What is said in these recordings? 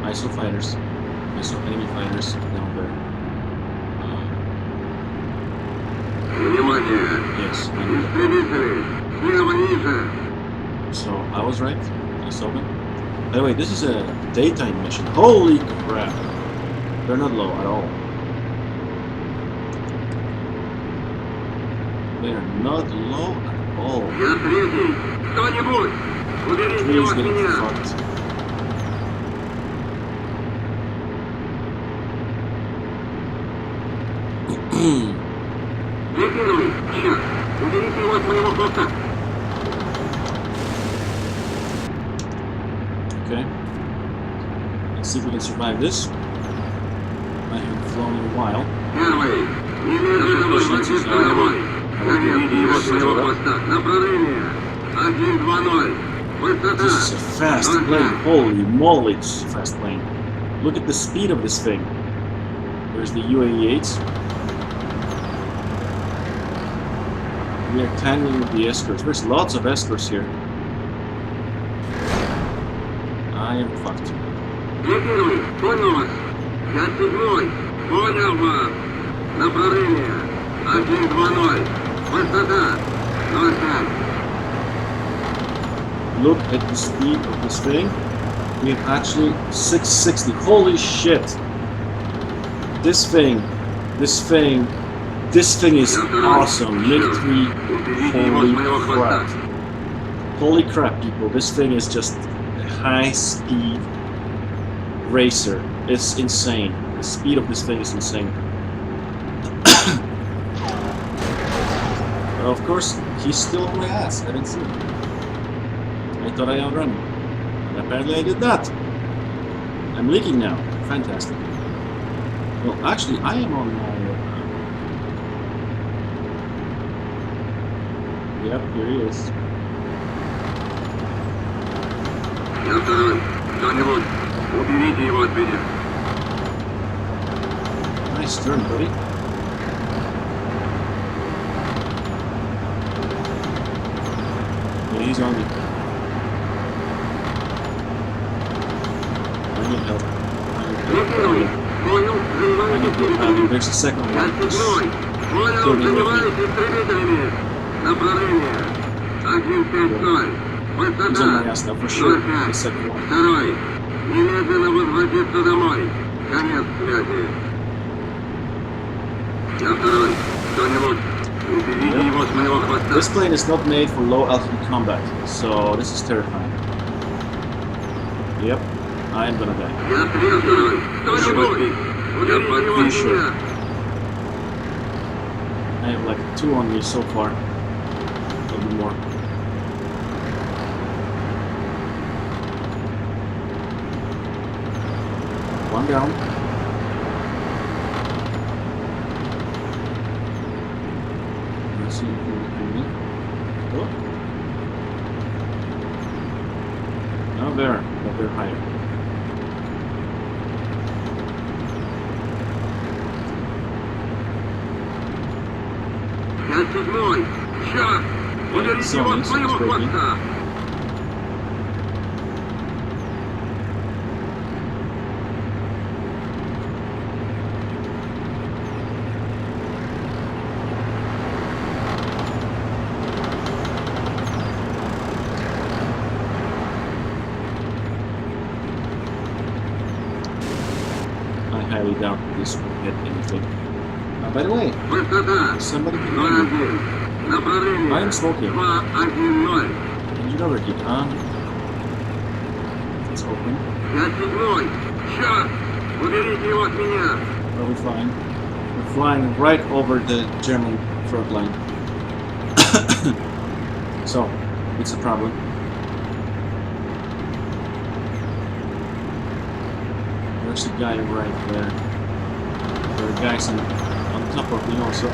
I saw fighters. I saw enemy fighters down there. Yes, I know. So I was right. I saw them. By the way, this is a daytime mission. Holy crap! They're not low at all. They are not low at all. Please get fucked. Okay. Let's see if we can survive this. I haven't flown in a while. This is a fast plane. Holy moly, it's a fast plane. Look at the speed of this thing. There's the UAE-8s. We are tangling with the escorts. There's lots of escorts here. I am fucked. Look at the speed of this thing. We have actually 660. Holy shit! This thing is awesome. MiG-3. Holy crap! Holy crap, people! This thing is just a high-speed racer. It's insane. The speed of this thing is insane. But of course, he's still on my ass. I didn't see him. I thought I outrun him. And apparently I did that. I'm leaking now. Fantastic. Well, actually, I am on my... Yep, here he is. Nice turn, buddy. Yeah, he's on me. I need help. There's a second one. He's on my ass now, for sure. The second one. Yep. This plane is not made for low altitude combat, so this is terrifying. Yep, I am gonna die. Pretty sure. I have like 2 on me so far. Maybe more. One down. Let's see if we can meet. Oh. No, there, but they're higher. I highly doubt this will hit anything. By the way, somebody can hear me. I am smoking. Engine overheat on. It's open. Probably fine. We're flying right over the German front line. So, it's a problem. There's a guy right there. There are guys on top of me also.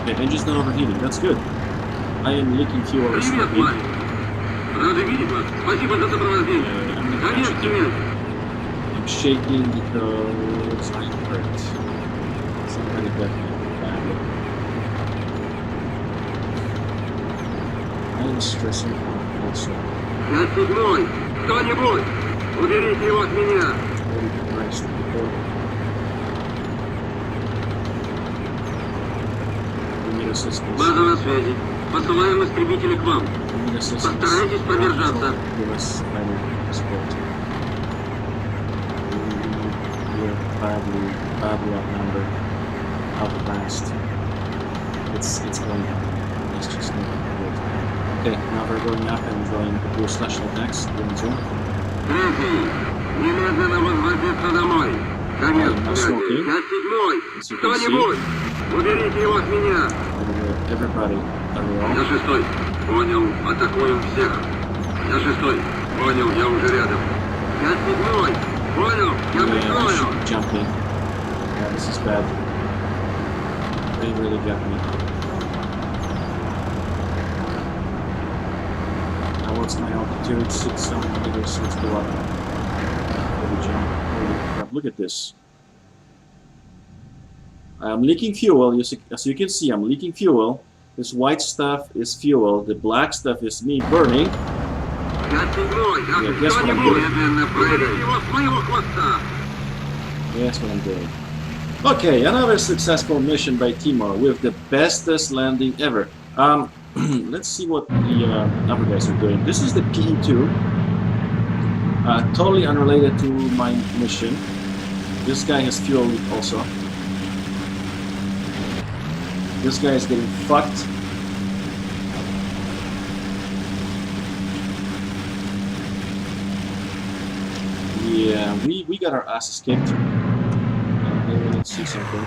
Okay, engine's not overheating, that's good. I am leaking fuel as well. I'm I'm shaking because I'm hurt. Somebody got me badly. I am stressing out also. 5-7, кто-нибудь, уберите его от меня. Holy Christ, people. We need assistance. База на связи. Посылаем истребители к вам. We need assistance. Постарайтесь продержаться. Give us final support. We're badly outnumbered, outclassed. It's going up. It's just not good. Okay, now we're going up and going to do special attacks. Doing zoom. Третий. Немедленно возвратиться домой. Конец Now связи. smoking. 5-7, As you can see, кто-нибудь, уберите его от меня. everybody Я around. 6. Понял, атакуем всех. Я 6. Понял, я уже рядом. 5-7. Понял, я Yeah, I прикрою. should jump in. Yeah, this is bad. They really got me. Now what's my altitude? 600 meters. Let's go up. Maybe jump. Holy crap, look at this. I'm leaking fuel. As you can see, I'm leaking fuel. This white stuff is fuel. The black stuff is me burning. 5-7. Yeah, guess what I'm Кто-нибудь, doing? немедленно проверите его с моего хвоста. That's what I'm doing. Okay, another successful mission by Timor with the bestest landing ever. Let's see what the other guys are doing. This is the PE2. Totally unrelated to my mission. This guy has fuel leak also. This guy is getting fucked. Yeah, we got our asses kicked. Let's see something.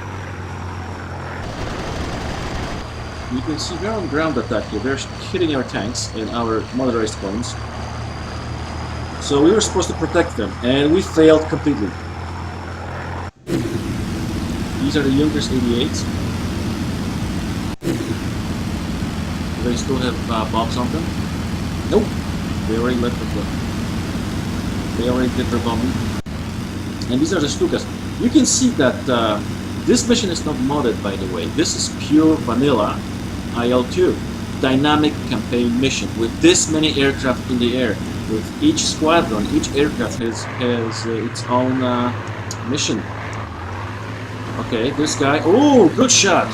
You can see we're on ground attack here. They're hitting our tanks and our motorized planes. So we were supposed to protect them, and we failed completely. These are the Junkers 88s. Do they still have bombs on them? Nope. They already left the cliff. They already did their bombing. And these are the Stukas. You can see that this mission is not modded, by the way. This is pure vanilla IL-2 dynamic campaign mission with this many aircraft in the air. With each squadron, each aircraft has its own mission. Okay, this guy. Oh, good shot!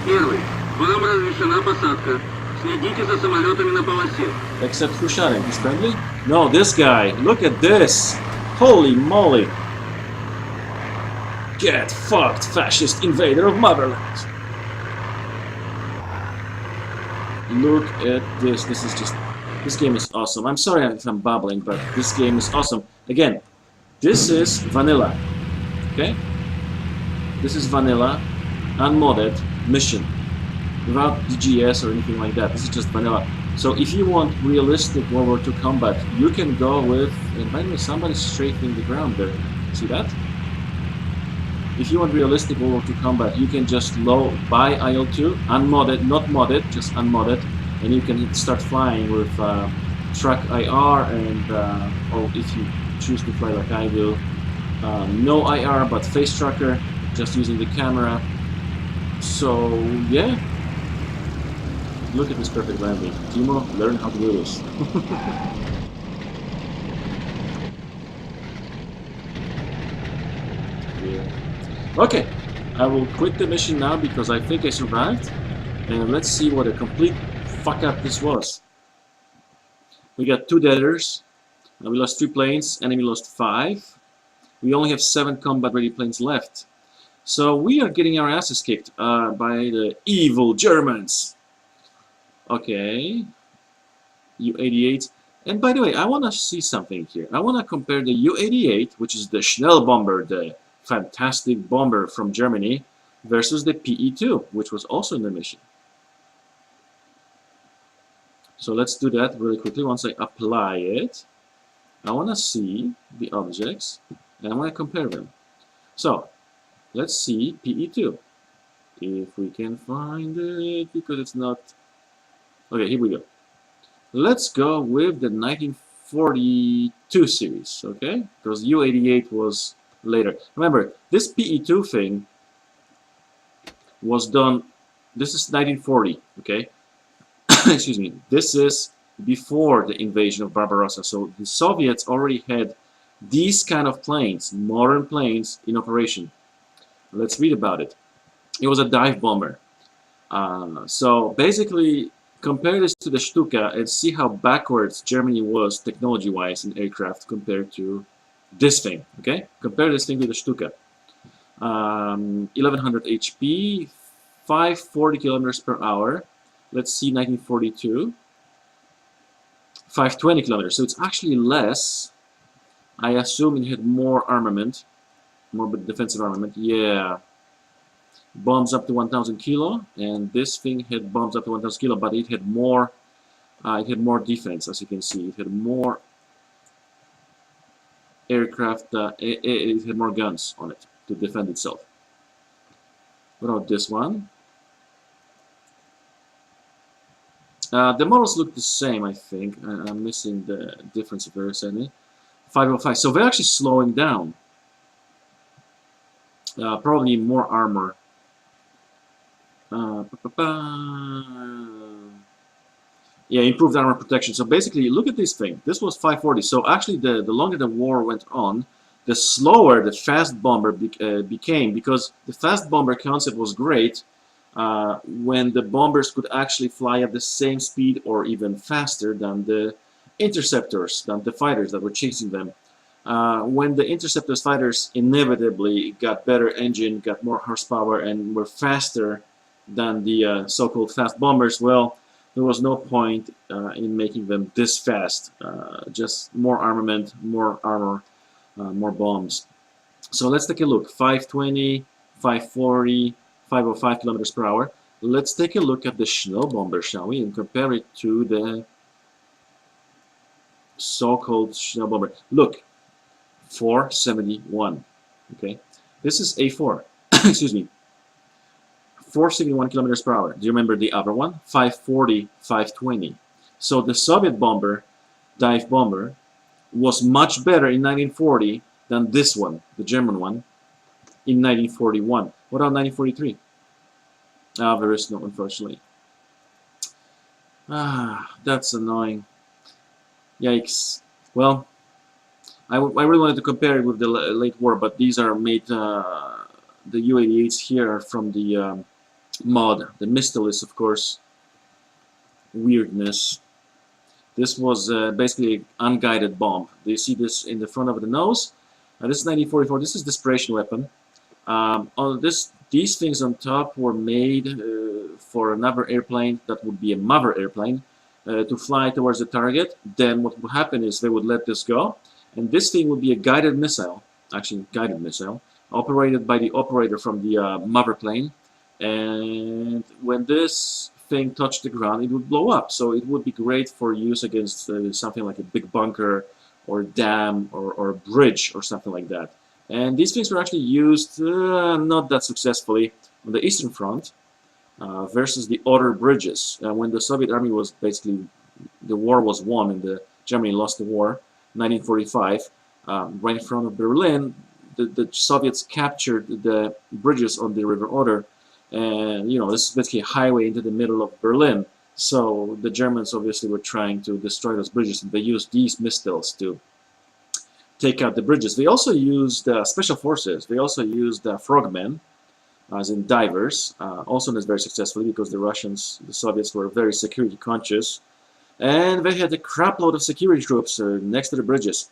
1. Вам разрешена посадка. Следите за самолетами на полосе. Except who shot him? He's friendly? No, this guy. Look at this! Holy moly! Get fucked, fascist invader of motherland! Look at this. This is just... This game is awesome. I'm sorry if I'm babbling, but this game is awesome. Again, this is vanilla. Okay? This is vanilla, unmodded mission. Without DGS or anything like that. This is just vanilla. So if you want realistic World War II combat, you can go with... And by the way, somebody's strafing the ground there. See that? If you want realistic World War II combat, you can just buy IL-2, unmodded, not modded, just unmodded, and you can start flying with Track IR and, or if you choose to fly like I do, no IR but face tracker, just using the camera. So yeah, look at this perfect landing. Timo, learn how to do this. Yeah. Okay, I will quit the mission now because I think I survived. And let's see what a complete fuck up this was. We got 2 deaders. We lost 3 planes. Enemy lost 5. We only have 7 combat ready planes left. So we are getting our asses kicked by the evil Germans. Okay. U-88. And by the way, I want to see something here. I want to compare the U-88, which is the Schnellbomber, the fantastic bomber from Germany, versus the PE-2, which was also in the mission. So let's do that really quickly. Once I apply it, I want to see the objects and I want to compare them. So let's see PE2. If we can find it, because it's not... Okay, here we go. Let's go with the 1942 series, okay? Because U-88 was later. Remember, this PE-2 thing was done, this is 1940, okay? Excuse me. This is before the invasion of Barbarossa. So the Soviets already had these kind of planes, modern planes, in operation. Let's read about it. It was a dive bomber. So basically, compare this to the Stuka and see how backwards Germany was technology-wise in aircraft compared to this thing. Okay, compare this thing to the Stuka. 1100 HP, 540 kilometers per hour. Let's see, 1942. 520 kilometers. So it's actually less. I assume it had more armament, more defensive armament. Yeah. Bombs up to 1,000 kilo, and this thing had bombs up to 1,000 kilo, but it had more defense, as you can see. It had more aircraft, it had more guns on it to defend itself. What about this one? The models look the same, I think. I'm missing the difference very sadly. 505. So they're actually slowing down. Probably more armor. Yeah, improved armor protection. So basically, look at this thing. This was 540. So actually, the longer the war went on, the slower the fast bomber became, because the fast bomber concept was great when the bombers could actually fly at the same speed or even faster than the interceptors, than the fighters that were chasing them. When the interceptors fighters inevitably got better engine, got more horsepower, and were faster than the so-called fast bombers, well, there was no point in making them this fast. Just more armament, more armor, more bombs. So let's take a look. 520, 540, 505 kilometers per hour. Let's take a look at the Schnellbomber, shall we, and compare it to the so-called Schnellbomber. Look, 471. Okay, this is A4. Excuse me. 471 kilometers per hour. Do you remember the other one? 540, 520. So the Soviet bomber, dive bomber, was much better in 1940 than this one, the German one, in 1941. What about 1943? There is no, unfortunately. That's annoying. Yikes. Well, I really wanted to compare it with the late war, but these are made, the U-88s here are from the mod. The Mistel is, of course, weirdness. This was basically an unguided bomb. Do you see this in the front of the nose? This is 1944. This is desperation weapon. These things on top were made for another airplane that would be a mother airplane to fly towards the target. Then what would happen is they would let this go, and this thing would be a guided missile, actually guided missile, operated by the operator from the mother plane. And when this thing touched the ground, it would blow up. So it would be great for use against something like a big bunker or dam or a bridge or something like that. And these things were actually used not that successfully on the Eastern Front versus the other bridges. When the Soviet army was basically, the war was won and Germany lost the war, 1945, right in front of Berlin, the Soviets captured the bridges on the River Oder. And, you know, this is basically a highway into the middle of Berlin. So the Germans obviously were trying to destroy those bridges, and they used these Mistels to take out the bridges. They also used special forces. They also used frogmen, as in divers, also not very successfully because the Russians, the Soviets, were very security conscious. And they had a crap load of security troops next to the bridges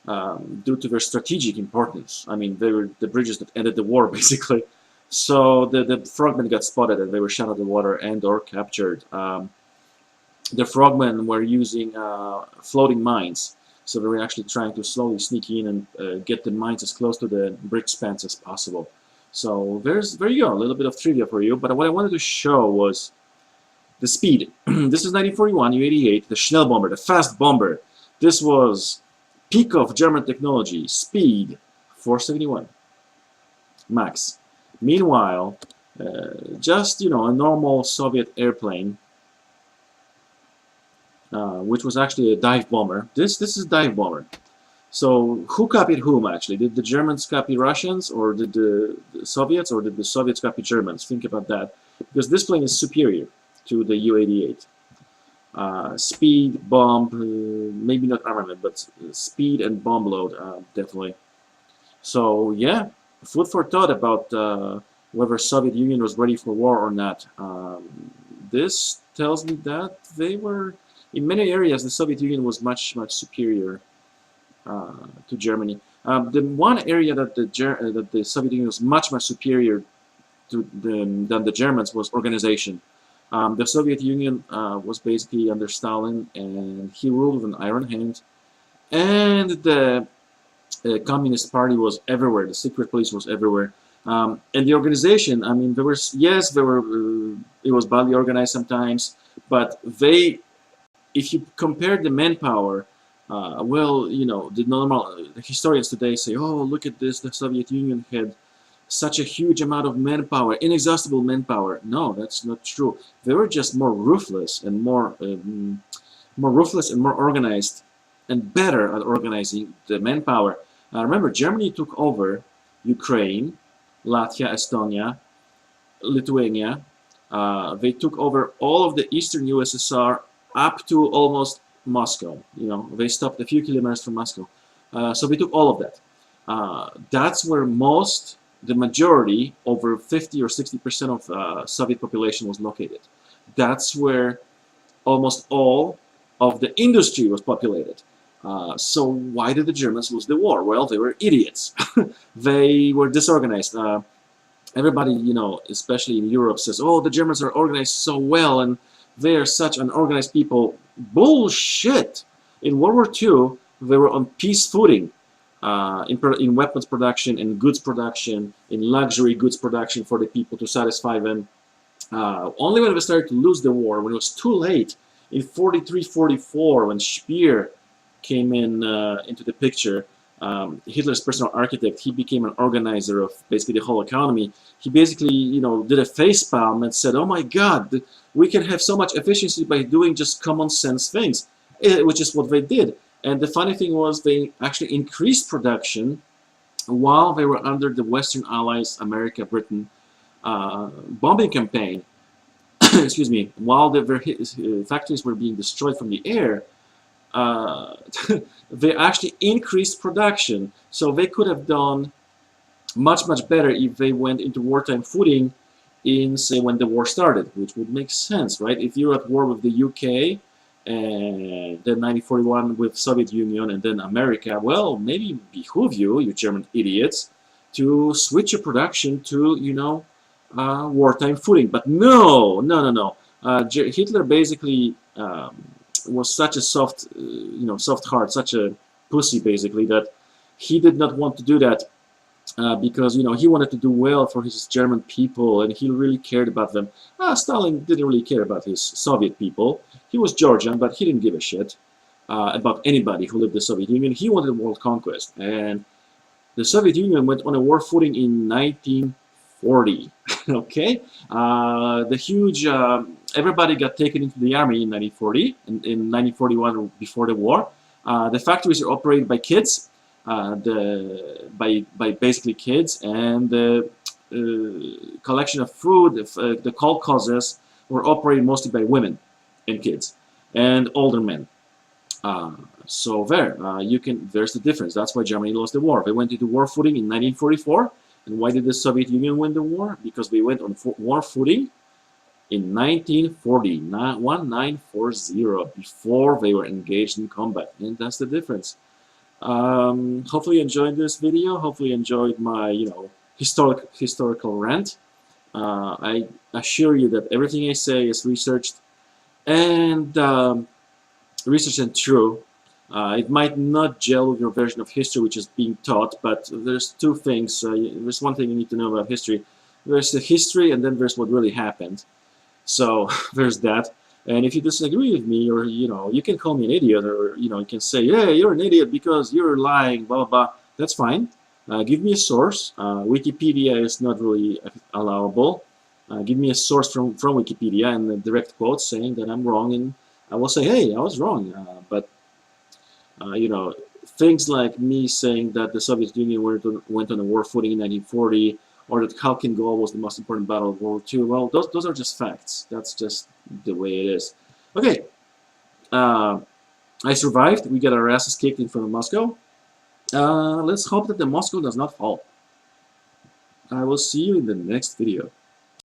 due to their strategic importance. I mean, they were the bridges that ended the war, basically. So the frogmen got spotted and they were shot out of the water and or captured. The frogmen were using floating mines, so they were actually trying to slowly sneak in and get the mines as close to the brick spans as possible. So there you go, a little bit of trivia for you. But what I wanted to show was the speed. This is 1941 U-88, the Schnellbomber, the fast bomber. This was peak of German technology, speed 471 max. Meanwhile, just, you know, a normal Soviet airplane which was actually a dive bomber. This is a dive bomber. So who copied whom actually? Did the Germans copy Russians, or did the Soviets, or did the Soviets copy Germans? Think about that, because this plane is superior to the U-88. Speed, bomb, maybe not armament, but speed and bomb load, definitely. So yeah, food for thought about whether Soviet Union was ready for war or not. This tells me that they were, in many areas, the Soviet Union was much superior to Germany. The one area that the Soviet Union was much superior to than the Germans was organization. The Soviet Union was basically under Stalin, and he ruled with an iron hand. And the Communist Party was everywhere. The secret police was everywhere. And the organization, I mean, there was, yes, there were, it was badly organized sometimes, but they, if you compare the manpower, well, you know, the normal historians today say, oh, look at this, the Soviet Union had such a huge amount of manpower, inexhaustible manpower. No, that's not true. They were just more ruthless and more ruthless and more organized and better at organizing the manpower. Remember, Germany took over Ukraine, Latvia, Estonia, Lithuania. They took over all of the eastern USSR up to almost Moscow. You know, they stopped a few kilometers from Moscow. So we took all of that. That's where the majority, over 50 or 60% of Soviet population was located. That's where almost all of the industry was populated. So why did the Germans lose the war? Well, they were idiots. They were disorganized. Everybody, you know, especially in Europe, says, oh, the Germans are organized so well and they are such unorganized people. Bullshit! In World War II, they were on peace footing in weapons production, in goods production, in luxury goods production for the people to satisfy them. Only when we started to lose the war, when it was too late, in 43, 44, when Speer came into the picture, Hitler's personal architect, he became an organizer of basically the whole economy. He basically, you know, did a facepalm and said, oh my God, we can have so much efficiency by doing just common sense things, which is what they did. And the funny thing was they actually increased production while they were under the Western Allies, America, Britain, bombing campaign. Excuse me, while the factories were being destroyed from the air, they actually increased production. So they could have done much better if they went into wartime footing in, say, when the war started, which would make sense, right? If you're at war with the UK, and then 1941 with Soviet Union, and then America, well, maybe it behoove you German idiots, to switch your production to, you know, wartime footing. But no. Hitler basically was such a soft heart, such a pussy, basically, that he did not want to do that because, you know, he wanted to do well for his German people, and he really cared about them. Stalin didn't really care about his Soviet people. He was Georgian, but he didn't give a shit about anybody who lived in the Soviet Union. He wanted world conquest, and the Soviet Union went on a war footing in 1940. Okay, the huge everybody got taken into the army in 1940, and in 1941 before the war. The factories are operated by kids, by basically kids, and the collection of food, the kolkhozes, were operated mostly by women and kids and older men. So there's the difference. That's why Germany lost the war. They went into war footing in 1944. And why did the Soviet Union win the war? Because they went on war footing in 1940, 1940, before they were engaged in combat. And that's the difference. Hopefully you enjoyed this video. Hopefully you enjoyed my, you know, historical rant. I assure you that everything I say is researched and true. It might not gel with your version of history which is being taught, but there's two things. There's one thing you need to know about history. There's the history, and then there's what really happened. So there's that. And if you disagree with me, or, you know, you can call me an idiot, or, you know, you can say, yeah, you're an idiot because you're lying, blah, blah, blah. That's fine. Give me a source. Wikipedia is not really allowable. Give me a source from Wikipedia and a direct quote saying that I'm wrong in I will say, hey, I was wrong. But you know, things like me saying that the Soviet Union went on a war footing in 1940, or that Khalkhin Gol was the most important battle of World War II. Well, those are just facts. That's just the way it is. Okay, I survived. We got our asses kicked in front of Moscow. Let's hope that the Moscow does not fall. I will see you in the next video.